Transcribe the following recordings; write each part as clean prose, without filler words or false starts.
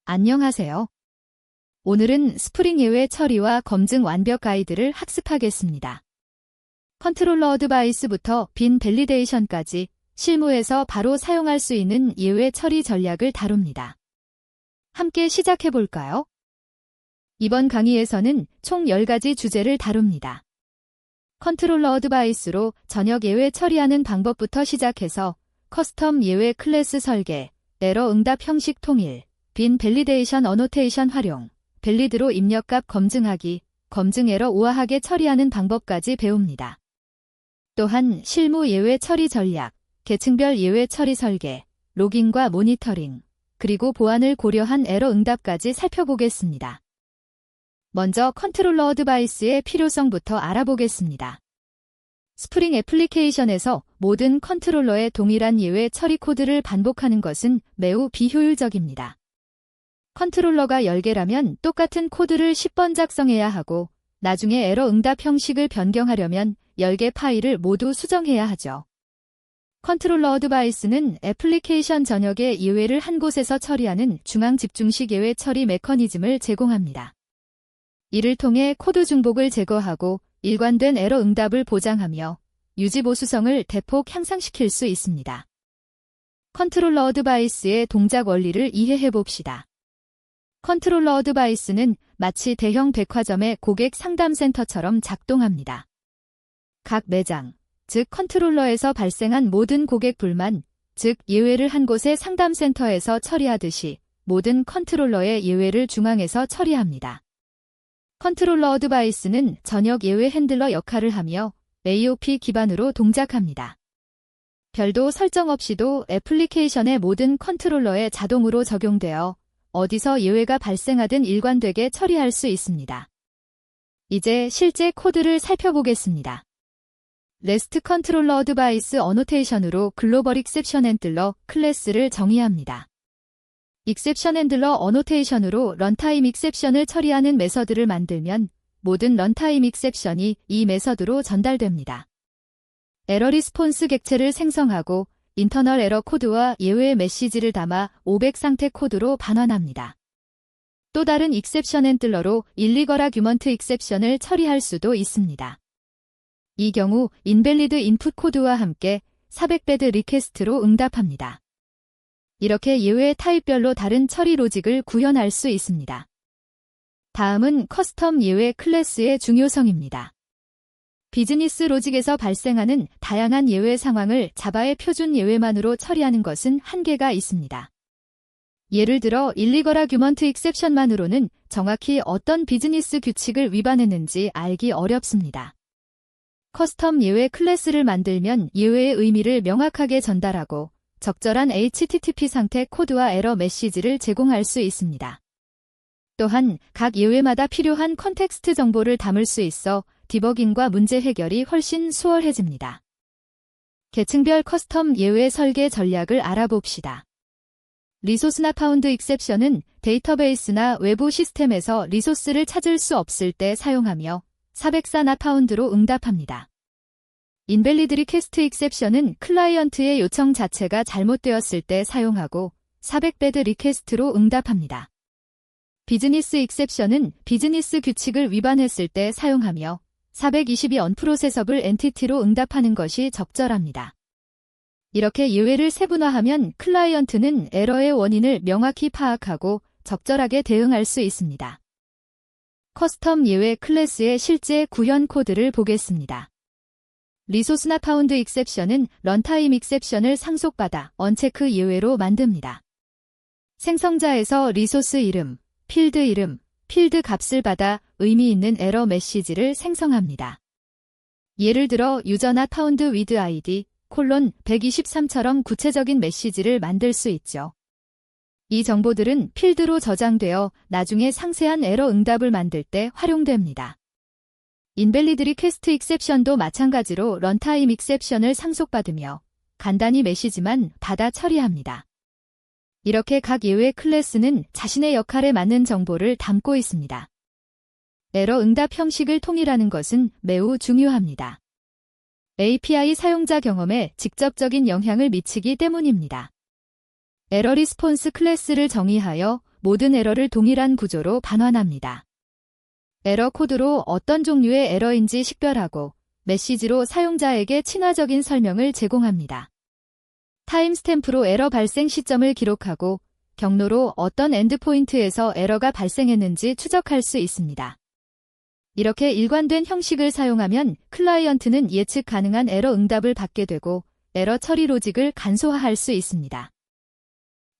안녕하세요. 오늘은 스프링 예외 처리와 검증 완벽 가이드를 학습하겠습니다. 컨트롤러 어드바이스부터 빈 밸리데이션까지 실무에서 바로 사용할 수 있는 예외 처리 전략을 다룹니다. 함께 시작해 볼까요? 이번 강의에서는 총 10가지 주제를 다룹니다. 컨트롤러 어드바이스로 전역 예외 처리하는 방법부터 시작해서 커스텀 예외 클래스 설계, 에러 응답 형식 통일, 빈 밸리데이션 어노테이션 활용, 밸리드로 입력값 검증하기, 검증 에러 우아하게 처리하는 방법까지 배웁니다. 또한 실무 예외 처리 전략, 계층별 예외 처리 설계, 로깅과 모니터링, 그리고 보안을 고려한 에러 응답까지 살펴보겠습니다. 먼저 컨트롤러 어드바이스의 필요성부터 알아보겠습니다. 스프링 애플리케이션에서 모든 컨트롤러의 동일한 예외 처리 코드를 반복하는 것은 매우 비효율적입니다. 컨트롤러가 10개라면 똑같은 코드를 10번 작성해야 하고 나중에 에러 응답 형식을 변경하려면 10개 파일을 모두 수정해야 하죠. 컨트롤러 어드바이스는 애플리케이션 전역의 예외를 한 곳에서 처리하는 중앙 집중식 예외 처리 메커니즘을 제공합니다. 이를 통해 코드 중복을 제거하고 일관된 에러 응답을 보장하며 유지 보수성을 대폭 향상시킬 수 있습니다. 컨트롤러 어드바이스의 동작 원리를 이해해 봅시다. 컨트롤러 어드바이스는 마치 대형 백화점의 고객 상담센터처럼 작동합니다. 각 매장, 즉 컨트롤러에서 발생한 모든 고객 불만, 즉 예외를 한 곳의 상담센터에서 처리하듯이 모든 컨트롤러의 예외를 중앙에서 처리합니다. 컨트롤러 어드바이스는 전역 예외 핸들러 역할을 하며 AOP 기반으로 동작합니다. 별도 설정 없이도 애플리케이션의 모든 컨트롤러에 자동으로 적용되어 어디서 예외가 발생하든 일관되게 처리할 수 있습니다. 이제 실제 코드를 살펴보겠습니다. REST 컨트롤러 어드바이스 어노테이션으로 글로벌 익셉션 핸들러 클래스를 정의합니다. 익셉션 핸들러 어노테이션으로 런타임 익셉션을 처리하는 메서드를 만들면 모든 런타임 익셉션이 이 메서드로 전달됩니다. 에러 리스폰스 객체를 생성하고 인터널 에러 코드와 예외의 메시지를 담아 500 상태 코드로 반환합니다. 또 다른 익셉션 핸들러로 일리걸 아규먼트 익셉션을 처리할 수도 있습니다. 이 경우 인밸리드 인풋 코드와 함께 400배드 리퀘스트로 응답합니다. 이렇게 예외 타입별로 다른 처리 로직을 구현할 수 있습니다. 다음은 커스텀 예외 클래스의 중요성입니다. 비즈니스 로직에서 발생하는 다양한 예외 상황을 자바의 표준 예외만으로 처리하는 것은 한계가 있습니다. 예를 들어 일리걸 아규먼트 익셉션만으로는 정확히 어떤 비즈니스 규칙을 위반했는지 알기 어렵습니다. 커스텀 예외 클래스를 만들면 예외의 의미를 명확하게 전달하고 적절한 HTTP 상태 코드와 에러 메시지를 제공할 수 있습니다. 또한 각 예외마다 필요한 컨텍스트 정보를 담을 수 있어 디버깅과 문제 해결이 훨씬 수월해집니다. 계층별 커스텀 예외 설계 전략을 알아봅시다. 리소스나 파운드 익셉션은 데이터베이스나 외부 시스템에서 리소스를 찾을 수 없을 때 사용하며 404나 파운드로 응답합니다. 인밸리드 리퀘스트 익셉션은 클라이언트의 요청 자체가 잘못되었을 때 사용하고 400배드 리퀘스트로 응답합니다. 비즈니스 익셉션은 비즈니스 규칙을 위반했을 때 사용하며 422 언프로세서블 엔티티로 응답하는 것이 적절합니다. 이렇게 예외를 세분화하면 클라이언트는 에러의 원인을 명확히 파악하고 적절하게 대응할 수 있습니다. 커스텀 예외 클래스의 실제 구현 코드를 보겠습니다. 리소스나 파운드 익셉션은 런타임 익셉션을 상속받아 언체크 예외로 만듭니다. 생성자에서 리소스 이름, 필드 값을 받아 의미 있는 에러 메시지를 생성합니다. 예를 들어 유저나 파운드 위드 아이디, 123처럼 구체적인 메시지를 만들 수 있죠. 이 정보들은 필드로 저장되어 나중에 상세한 에러 응답을 만들 때 활용됩니다. 인밸리드 리퀘스트 익셉션도 마찬가지로 런타임 익셉션을 상속받으며 간단히 메시지만 받아 처리합니다. 이렇게 각 예외 클래스는 자신의 역할에 맞는 정보를 담고 있습니다. 에러 응답 형식을 통일하는 것은 매우 중요합니다. API 사용자 경험에 직접적인 영향을 미치기 때문입니다. 에러 리스폰스 클래스를 정의하여 모든 에러를 동일한 구조로 반환합니다. 에러 코드로 어떤 종류의 에러인지 식별하고 메시지로 사용자에게 친화적인 설명을 제공합니다. 타임스탬프로 에러 발생 시점을 기록하고 경로로 어떤 엔드포인트에서 에러가 발생했는지 추적할 수 있습니다. 이렇게 일관된 형식을 사용하면 클라이언트는 예측 가능한 에러 응답을 받게 되고 에러 처리 로직을 간소화할 수 있습니다.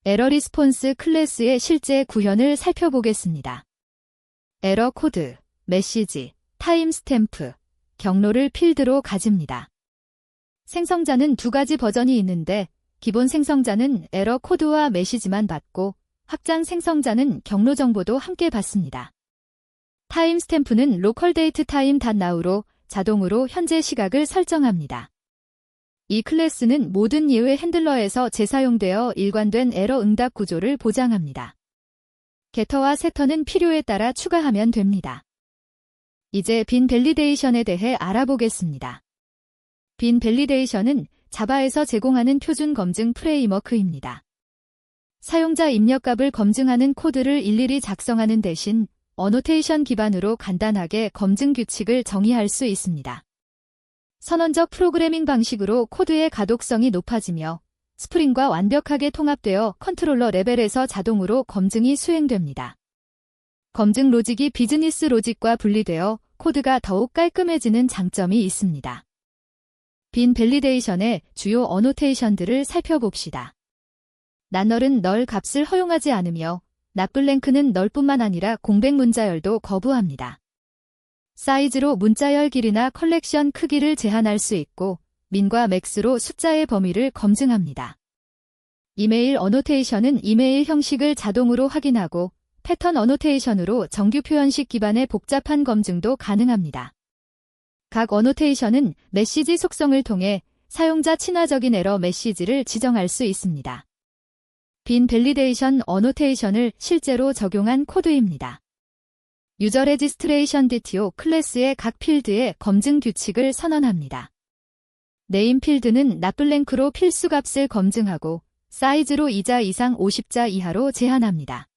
에러 리스폰스 클래스의 실제 구현을 살펴보겠습니다. 에러 코드, 메시지, 타임스탬프, 경로를 필드로 가집니다. 생성자는 두 가지 버전이 있는데 기본 생성자는 에러 코드와 메시지만 받고 확장 생성자는 경로 정보도 함께 받습니다. 타임스탬프는 localDateTime.now로 자동으로 현재 시각을 설정합니다. 이 클래스는 모든 예외 핸들러에서 재사용되어 일관된 에러 응답 구조를 보장합니다. 게터와 세터는 필요에 따라 추가하면 됩니다. 이제 빈 밸리데이션에 대해 알아보겠습니다. 빈 밸리데이션은 자바에서 제공하는 표준 검증 프레임워크입니다. 사용자 입력값을 검증하는 코드를 일일이 작성하는 대신 어노테이션 기반으로 간단하게 검증 규칙을 정의할 수 있습니다. 선언적 프로그래밍 방식으로 코드의 가독성이 높아지며 스프링과 완벽하게 통합되어 컨트롤러 레벨에서 자동으로 검증이 수행됩니다. 검증 로직이 비즈니스 로직과 분리되어 코드가 더욱 깔끔해지는 장점이 있습니다. 빈 밸리데이션의 주요 어노테이션들을 살펴봅시다. 낱널은 널 값을 허용하지 않으며 납블랭크는 널뿐만 아니라 공백 문자열도 거부합니다. 사이즈로 문자열 길이나 컬렉션 크기를 제한할 수 있고 민과 맥스로 숫자의 범위를 검증합니다. 이메일 어노테이션은 이메일 형식을 자동으로 확인하고 패턴 어노테이션으로 정규 표현식 기반의 복잡한 검증도 가능합니다. 각 어노테이션은 메시지 속성을 통해 사용자 친화적인 에러 메시지를 지정할 수 있습니다. 빈 밸리데이션 어노테이션을 실제로 적용한 코드입니다. 유저 레지스트레이션 DTO 클래스의 각 필드의 검증 규칙을 선언합니다. 네임 필드는 납블랭크로 필수 값을 검증하고 사이즈로 2자 이상 50자 이하로 제한합니다.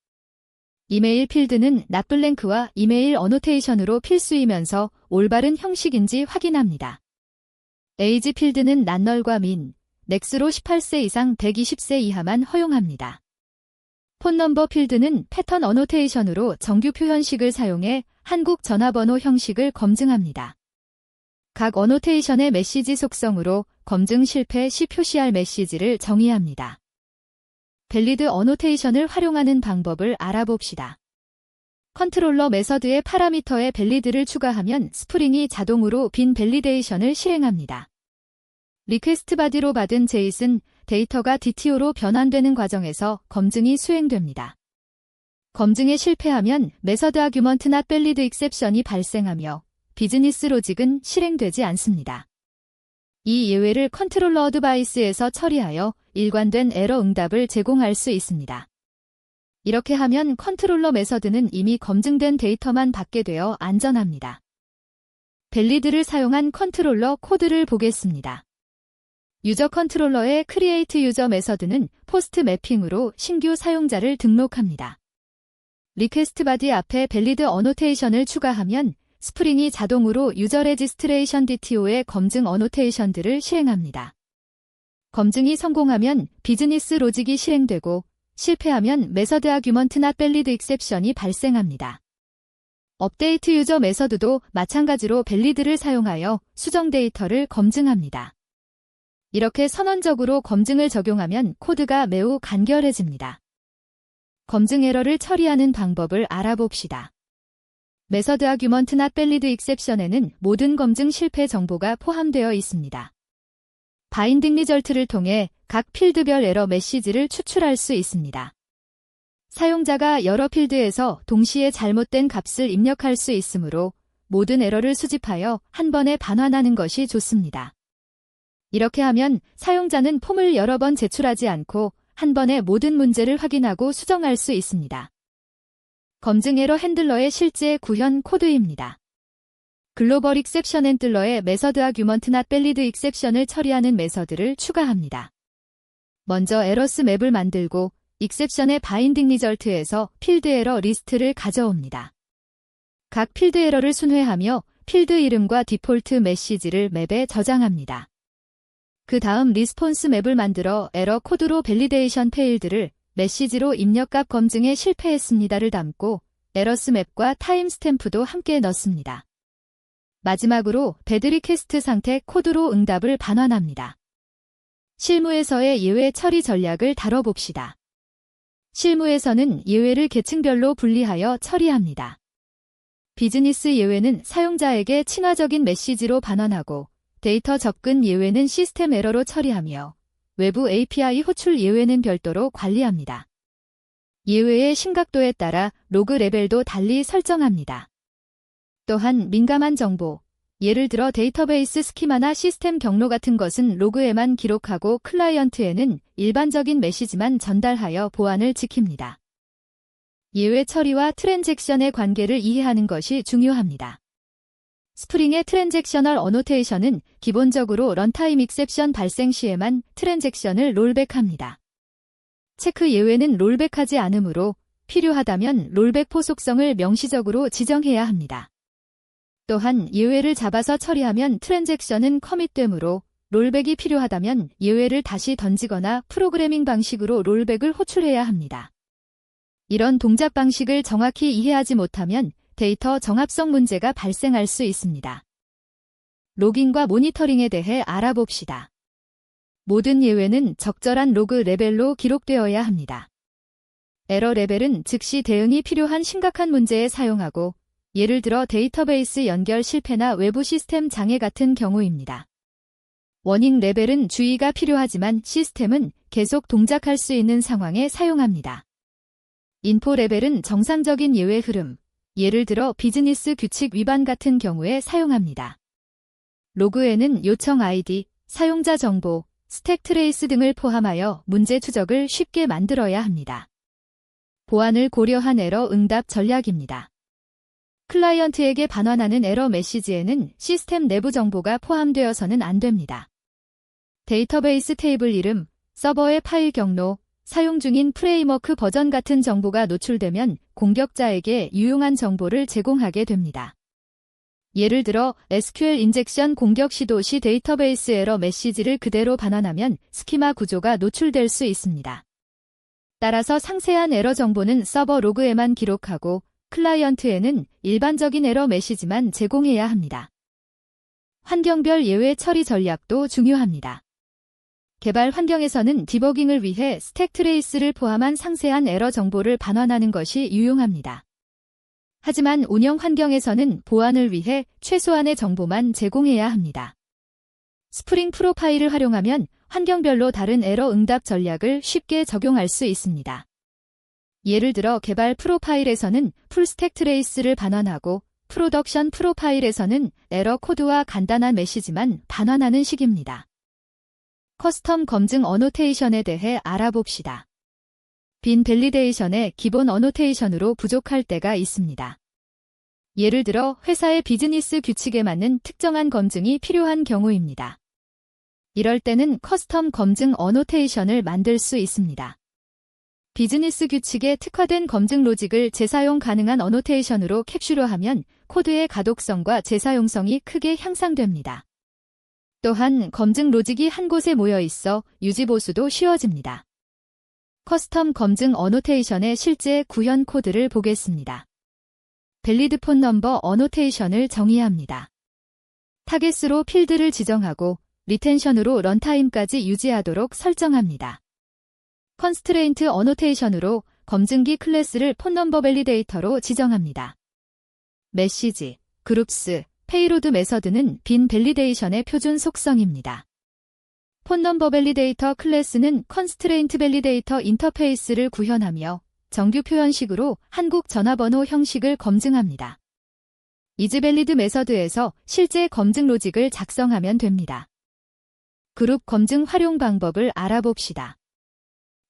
이메일 필드는 납블랭크와 이메일 어노테이션으로 필수이면서 올바른 형식인지 확인합니다. 에이지 필드는 낱널과 민, 넥스로 18세 이상 120세 이하만 허용합니다. 폰넘버 필드는 패턴 어노테이션으로 정규 표현식을 사용해 한국 전화번호 형식을 검증합니다. 각 어노테이션의 메시지 속성으로 검증 실패 시 표시할 메시지를 정의합니다. 밸리드 어노테이션을 활용하는 방법을 알아봅시다. 컨트롤러 메서드의 파라미터에 밸리드를 추가하면 스프링이 자동으로 빈 밸리데이션을 실행합니다. 리퀘스트 바디로 받은 제이슨 데이터가 DTO로 변환되는 과정에서 검증이 수행됩니다. 검증에 실패하면 메서드 아규먼트 not valid exception이 발생하며 비즈니스 로직은 실행되지 않습니다. 이 예외를 컨트롤러 어드바이스에서 처리하여 일관된 에러 응답을 제공할 수 있습니다. 이렇게 하면 컨트롤러 메서드는 이미 검증된 데이터만 받게 되어 안전합니다. 밸리드를 사용한 컨트롤러 코드를 보겠습니다. 유저 컨트롤러의 크리에이트 유저 메서드는 포스트 매핑으로 신규 사용자를 등록합니다. 리퀘스트 바디 앞에 밸리드 어노테이션을 추가하면 스프링이 자동으로 유저 레지스트레이션 DTO의 검증 어노테이션들을 실행합니다. 검증이 성공하면 비즈니스 로직이 실행되고 실패하면 메서드 아규먼트 not valid exception이 발생합니다. 업데이트 유저 메서드도 마찬가지로 밸리드를 사용하여 수정 데이터를 검증합니다. 이렇게 선언적으로 검증을 적용하면 코드가 매우 간결해집니다. 검증 에러를 처리하는 방법을 알아봅시다. 메서드 아규먼트 not valid exception에는 모든 검증 실패 정보가 포함되어 있습니다. 바인딩 리절트를 통해 각 필드별 에러 메시지를 추출할 수 있습니다. 사용자가 여러 필드에서 동시에 잘못된 값을 입력할 수 있으므로 모든 에러를 수집하여 한 번에 반환하는 것이 좋습니다. 이렇게 하면 사용자는 폼을 여러 번 제출하지 않고 한 번에 모든 문제를 확인하고 수정할 수 있습니다. 검증 에러 핸들러의 실제 구현 코드입니다. 글로벌 익셉션 핸들러의 메서드 아규먼트 not valid exception을 처리하는 메서드를 추가합니다. 먼저 에러스 맵을 만들고 익셉션의 바인딩 리절트에서 필드 에러 리스트를 가져옵니다. 각 필드 에러를 순회하며 필드 이름과 디폴트 메시지를 맵에 저장합니다. 그 다음 리스폰스 맵을 만들어 에러 코드로 밸리데이션 페일드를 메시지로 입력값 검증에 실패했습니다를 담고 에러스 맵과 타임 스탬프도 함께 넣습니다. 마지막으로 배드 리퀘스트 상태 코드로 응답을 반환합니다. 실무에서의 예외 처리 전략을 다뤄봅시다. 실무에서는 예외를 계층별로 분리하여 처리합니다. 비즈니스 예외는 사용자에게 친화적인 메시지로 반환하고 데이터 접근 예외는 시스템 에러로 처리하며 외부 API 호출 예외는 별도로 관리합니다. 예외의 심각도에 따라 로그 레벨도 달리 설정합니다. 또한 민감한 정보, 예를 들어 데이터베이스 스키마나 시스템 경로 같은 것은 로그에만 기록하고 클라이언트에는 일반적인 메시지만 전달하여 보안을 지킵니다. 예외 처리와 트랜잭션의 관계를 이해하는 것이 중요합니다. 스프링의 트랜잭셔널 어노테이션은 기본적으로 런타임 익셉션 발생 시에만 트랜잭션을 롤백합니다. 체크 예외는 롤백하지 않으므로 필요하다면 롤백 포속성을 명시적으로 지정해야 합니다. 또한 예외를 잡아서 처리하면 트랜잭션은 커밋되므로 롤백이 필요하다면 예외를 다시 던지거나 프로그래밍 방식으로 롤백을 호출해야 합니다. 이런 동작 방식을 정확히 이해하지 못하면 데이터 정합성 문제가 발생할 수 있습니다. 로깅과 모니터링에 대해 알아봅시다. 모든 예외는 적절한 로그 레벨로 기록되어야 합니다. 에러 레벨은 즉시 대응이 필요한 심각한 문제에 사용하고 예를 들어 데이터베이스 연결 실패나 외부 시스템 장애 같은 경우입니다. 워닝 레벨은 주의가 필요하지만 시스템은 계속 동작할 수 있는 상황에 사용합니다. 인포 레벨은 정상적인 예외 흐름, 예를 들어 비즈니스 규칙 위반 같은 경우에 사용합니다. 로그에는 요청 아이디, 사용자 정보, 스택 트레이스 등을 포함하여 문제 추적을 쉽게 만들어야 합니다. 보안을 고려한 에러 응답 전략입니다. 클라이언트에게 반환하는 에러 메시지에는 시스템 내부 정보가 포함되어서는 안 됩니다. 데이터베이스 테이블 이름, 서버의 파일 경로, 사용 중인 프레임워크 버전 같은 정보가 노출되면 공격자에게 유용한 정보를 제공하게 됩니다. 예를 들어 SQL 인젝션 공격 시도 시 데이터베이스 에러 메시지를 그대로 반환하면 스키마 구조가 노출될 수 있습니다. 따라서 상세한 에러 정보는 서버 로그에만 기록하고 클라이언트에는 일반적인 에러 메시지만 제공해야 합니다. 환경별 예외 처리 전략도 중요합니다. 개발 환경에서는 디버깅을 위해 스택 트레이스를 포함한 상세한 에러 정보를 반환하는 것이 유용합니다. 하지만 운영 환경에서는 보안을 위해 최소한의 정보만 제공해야 합니다. 스프링 프로파일을 활용하면 환경별로 다른 에러 응답 전략을 쉽게 적용할 수 있습니다. 예를 들어 개발 프로파일에서는 풀스택 트레이스를 반환하고 프로덕션 프로파일에서는 에러 코드와 간단한 메시지만 반환하는 식입니다. 커스텀 검증 어노테이션에 대해 알아봅시다. 빈 밸리데이션의 기본 어노테이션으로 부족할 때가 있습니다. 예를 들어 회사의 비즈니스 규칙에 맞는 특정한 검증이 필요한 경우입니다. 이럴 때는 커스텀 검증 어노테이션을 만들 수 있습니다. 비즈니스 규칙에 특화된 검증 로직을 재사용 가능한 어노테이션으로 캡슐화하면 코드의 가독성과 재사용성이 크게 향상됩니다. 또한 검증 로직이 한 곳에 모여 있어 유지 보수도 쉬워집니다. 커스텀 검증 어노테이션의 실제 구현 코드를 보겠습니다. 밸리드 폰 넘버 어노테이션을 정의합니다. 타겟으로 필드를 지정하고 리텐션으로 런타임까지 유지하도록 설정합니다. 컨스트레인트 어노테이션으로 검증기 클래스를 폰 넘버 밸리데이터로 지정합니다. 메시지, 그룹스, 페이로드 메서드는 빈 밸리데이션의 표준 속성입니다. 폰 넘버 밸리데이터 클래스는 컨스트레인트 밸리데이터 인터페이스를 구현하며 정규 표현식으로 한국 전화번호 형식을 검증합니다. 이즈밸리드 메서드에서 실제 검증 로직을 작성하면 됩니다. 그룹 검증 활용 방법을 알아봅시다.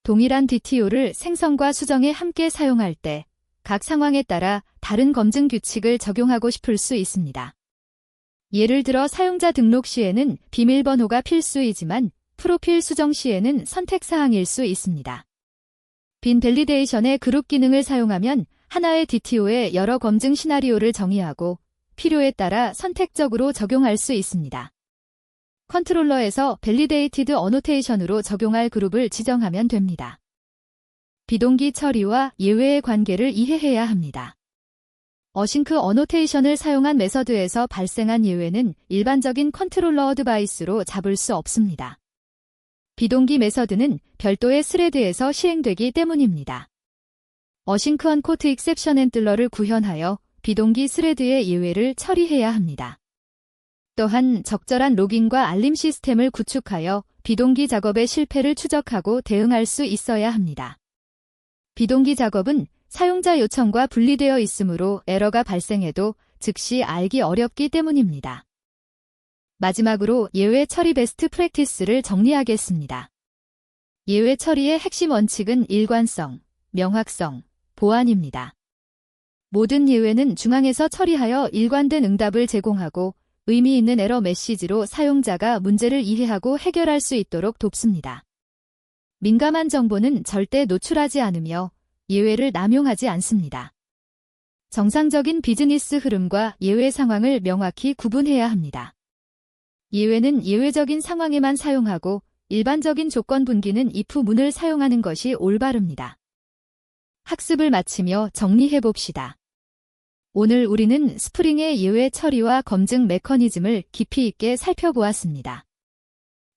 동일한 DTO를 생성과 수정에 함께 사용할 때 각 상황에 따라 다른 검증 규칙을 적용하고 싶을 수 있습니다. 예를 들어 사용자 등록 시에는 비밀번호가 필수이지만 프로필 수정 시에는 선택사항일 수 있습니다. 빈 밸리데이션의 그룹 기능을 사용하면 하나의 DTO에 여러 검증 시나리오를 정의하고 필요에 따라 선택적으로 적용할 수 있습니다. 컨트롤러에서 밸리데이티드 어노테이션으로 적용할 그룹을 지정하면 됩니다. 비동기 처리와 예외의 관계를 이해해야 합니다. 어싱크 어노테이션을 사용한 메서드에서 발생한 예외는 일반적인 컨트롤러 어드바이스로 잡을 수 없습니다. 비동기 메서드는 별도의 스레드에서 시행되기 때문입니다. 어싱크 언코트 익셉션 핸들러를 구현하여 비동기 스레드의 예외를 처리해야 합니다. 또한 적절한 로깅과 알림 시스템을 구축하여 비동기 작업의 실패를 추적하고 대응할 수 있어야 합니다. 비동기 작업은 사용자 요청과 분리되어 있으므로 에러가 발생해도 즉시 알기 어렵기 때문입니다. 마지막으로 예외 처리 베스트 프랙티스를 정리하겠습니다. 예외 처리의 핵심 원칙은 일관성, 명확성, 보안입니다. 모든 예외는 중앙에서 처리하여 일관된 응답을 제공하고 의미 있는 에러 메시지로 사용자가 문제를 이해하고 해결할 수 있도록 돕습니다. 민감한 정보는 절대 노출하지 않으며 예외를 남용하지 않습니다. 정상적인 비즈니스 흐름과 예외 상황을 명확히 구분해야 합니다. 예외는 예외적인 상황에만 사용하고 일반적인 조건 분기는 if 문을 사용하는 것이 올바릅니다. 학습을 마치며 정리해봅시다. 오늘 우리는 스프링의 예외 처리와 검증 메커니즘을 깊이 있게 살펴보았습니다.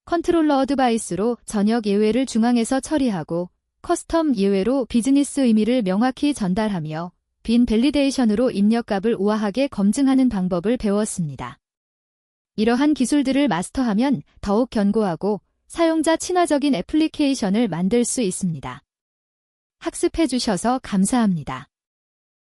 컨트롤러 어드바이스로 전역 예외를 중앙에서 처리하고 커스텀 예외로 비즈니스 의미를 명확히 전달하며 빈 밸리데이션으로 입력값을 우아하게 검증하는 방법을 배웠습니다. 이러한 기술들을 마스터하면 더욱 견고하고 사용자 친화적인 애플리케이션을 만들 수 있습니다. 학습해 주셔서 감사합니다.